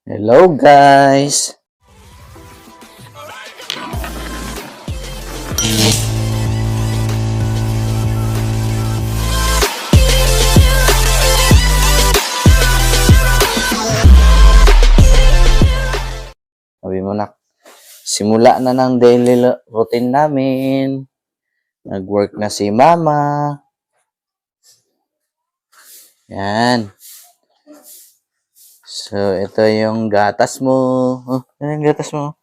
Hello guys! Sabi mo na, simula na ng daily routine namin. Nag-work na si mama. Yan. So, ito yung gatas mo. Oh, ano yung gatas mo?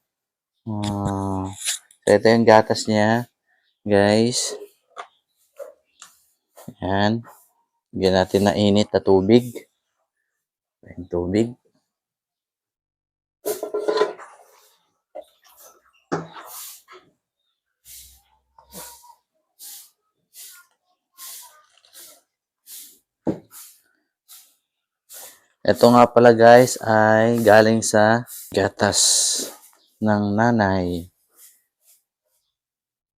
So, ito yung gatas niya, guys. Yan. Bigyan natin na init na tubig. Yung tubig. Ito nga pala guys ay galing sa gatas ng nanay.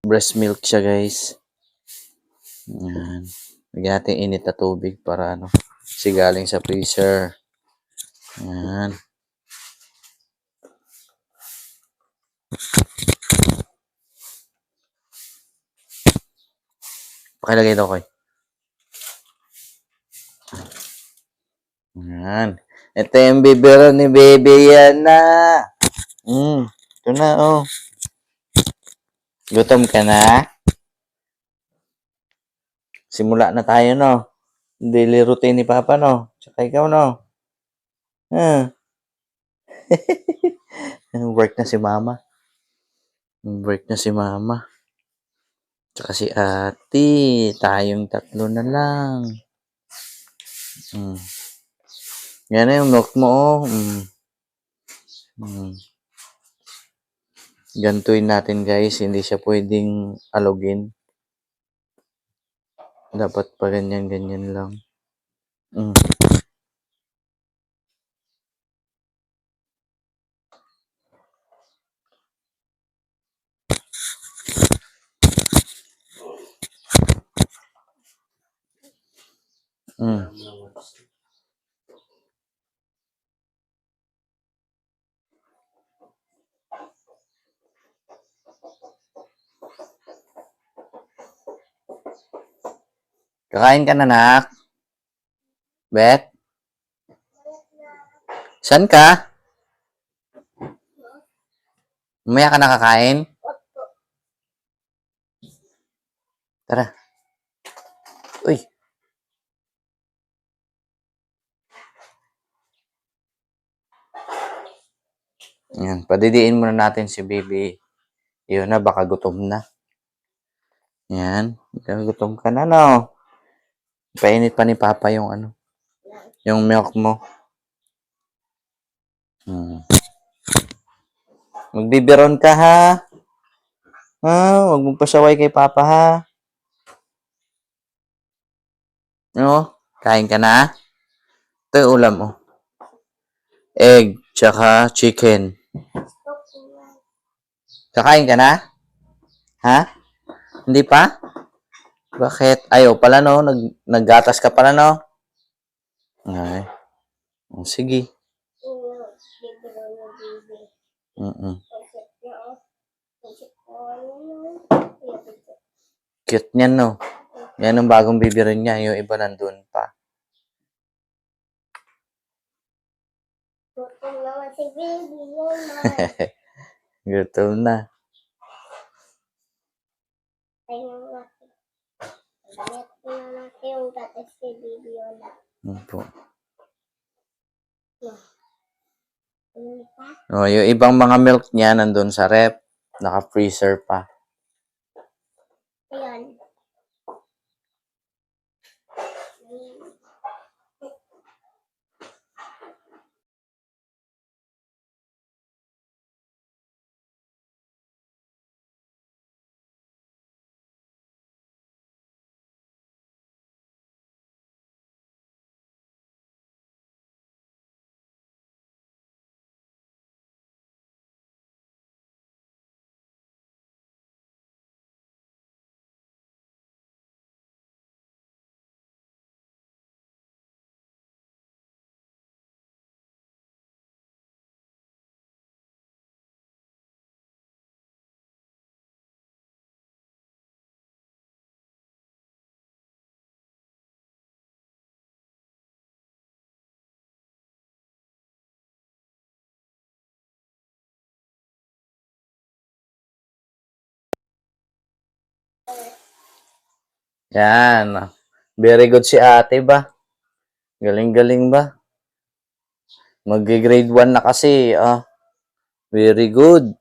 Breast milk siya guys. Yan. Lagyan natin init na tubig para kasi galing sa freezer. Yan. Pakilagay ito, Koy. Yan. Ito yung bibiro ni baby yan na. Ito na, oh. Gutom ka na? Simula na tayo, no? Daily routine ni Papa, no? Tsaka ikaw, no? Work na si Mama. Work na si Mama. Tsaka si Ate. Tayong tatlo na lang. Yan na yung milk mo, oh. Gantuin natin, guys. Hindi siya pwedeng alugin. Dapat pa ganyan-ganyan lang. Kakain ka na, nak? Bet? Saan ka? Mamaya ka nakakain? Tara. Uy. Yan. Padidiin muna natin si baby. Yun na, baka gutom na. Yan. Gutom ka na, no? Painit pa ni Papa yung yung milk mo. Magbibiron ka, ha? Huwag mong pasaway kay Papa, ha? No? Kain ka na? Ito yung ulam mo. Egg, tsaka chicken. Kakain ka na? Ha? Hindi pa? Bakit? Ayaw pala, no? Naggatas ka pala, no? Ay. Sige. Cute niyan, no? Yan ang bagong bibirin niya. Yung iba nandun pa. Gutom naman si baby. Gutom na. Yung ibang mga milk niya nandun sa rep. Naka-freezer pa. Ayan. Yan. Very good si ate ba? Galing-galing ba? Mag-grade 1 na kasi. Very good.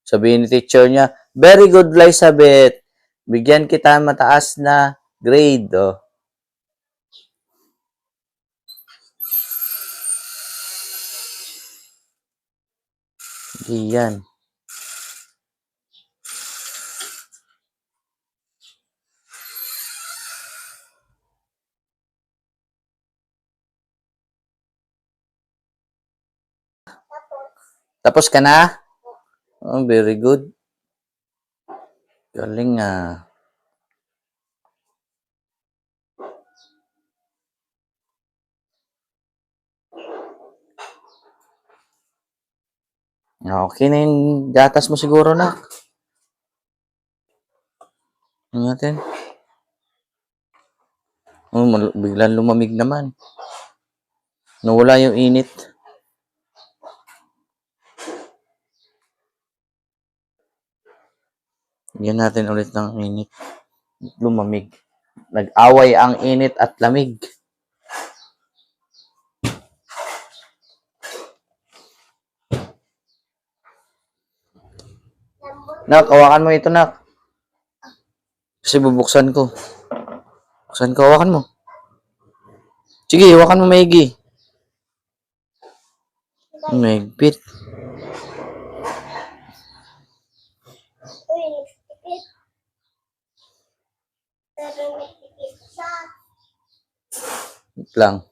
Sabihin ni teacher niya, very good, Elizabeth. Bigyan kita mataas na grade. Iyan. Tapos ka na? Oh, very good. Galing ah. Okay na yung gatas mo siguro na. Ano natin? Biglang lumamig naman. Nawala yung init. Bigyan natin ulit ng init. Lumamig. Nag-away ang init at lamig. Nak, hawakan mo ito, nak. Kasi bubuksan ko. Buksan ko, hawakan mo. Sige, hawakan mo maigi. Mahigpit. Wait lang.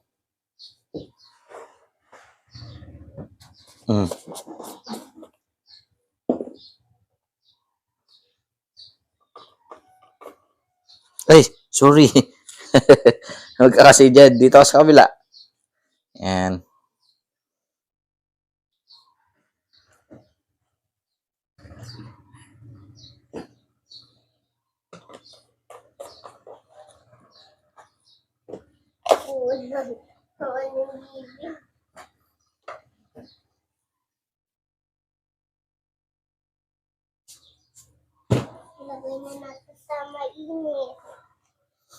Ay, sorry. Huwag ka kasi dyan. Dito ako sa kabila. Yan.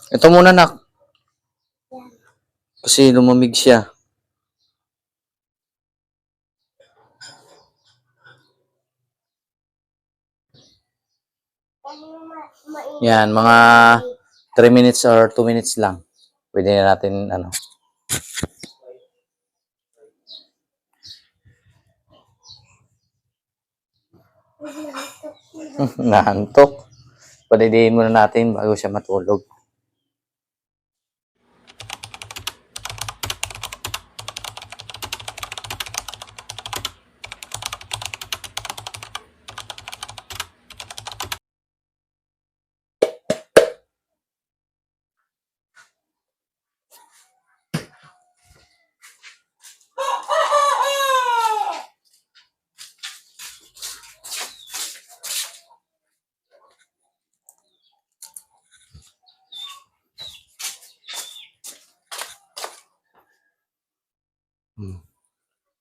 Ito muna, nak. Kasi lumamig siya. Yan, mga 3 minutes or 2 minutes lang. Pwede na natin, nahantok. Padidiin muna natin bago siya matulog.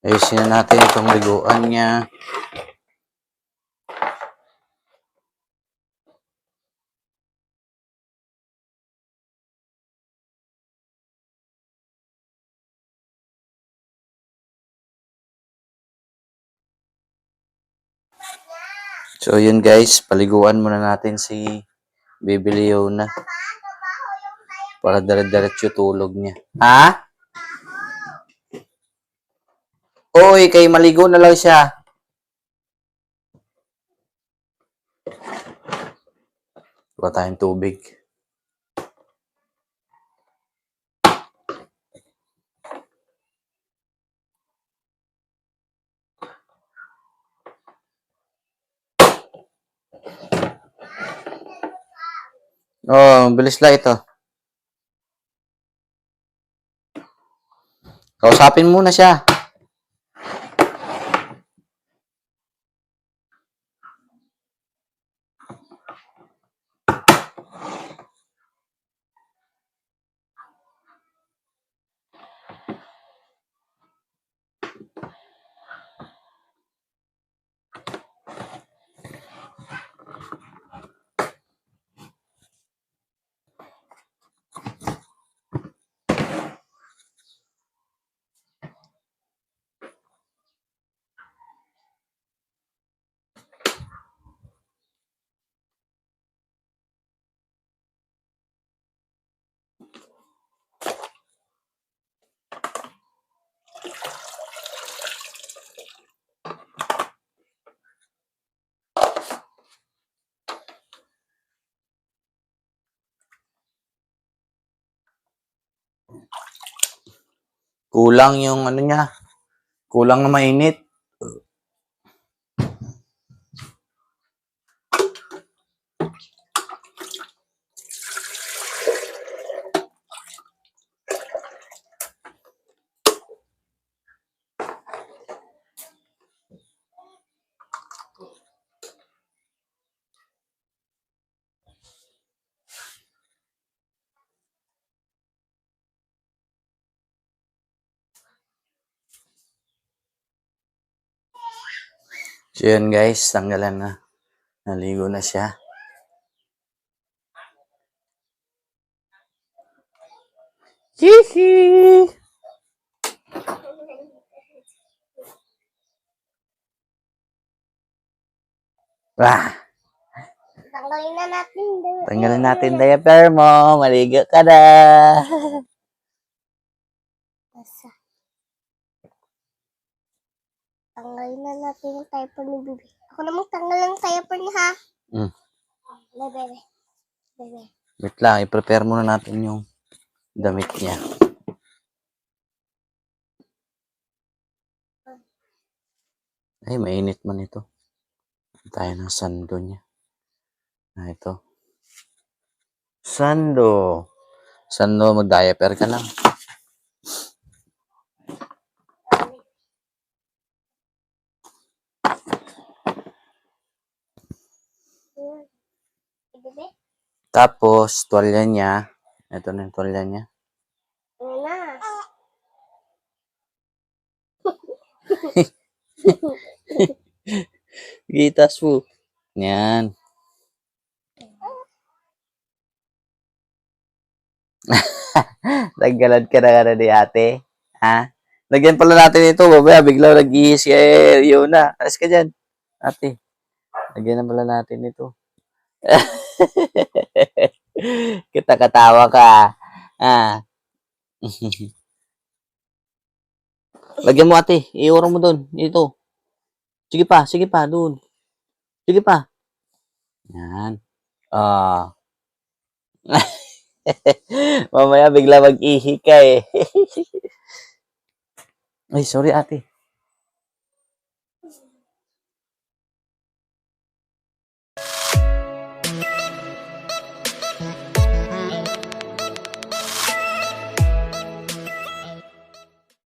Ayusin na natin itong liguan niya. So, yun guys. Paliguan muna natin si Baby Leona. Para dire-diretso tulog niya. Ha? Oy, kay maligo na lang siya. Kuha tayong tubig. Bilis lang ito. Kausapin muna siya. Kulang yung ano niya. Kulang na mainit. So yun guys, tanggalan na. Naligo na siya. Hihi! Ah, tanggalin natin diaper mo. Maligo ka na. Tanggalin na natin yung diaper ni Bibi. Ako namang tanggal ang diaper niya, ha? Bebe. Wait lang, i-prepare muna natin yung damit niya. Ay, mainit man ito. Tayo ng sando niya. Ito. Sando. Sando, mag-diaper ka lang. Bebe? Tapos, tuwalya niya. Ito na yung tuwalya niya. Na. Gitas po. Yan. Naggalad ka na ni ate. Ha? Lagyan pala natin ito. Babaya, bigla nag-ihis ka yun na. Alas ka dyan. Ate. Lagyan na pala natin ito. Kita katawa ka. Ah. Lagyan mo ate. Iurong mo doon. Ito. Sige pa. Doon. Sige pa. Yan. Ah. Mamaya bigla mag-ihi ka eh. Ay, sorry ate.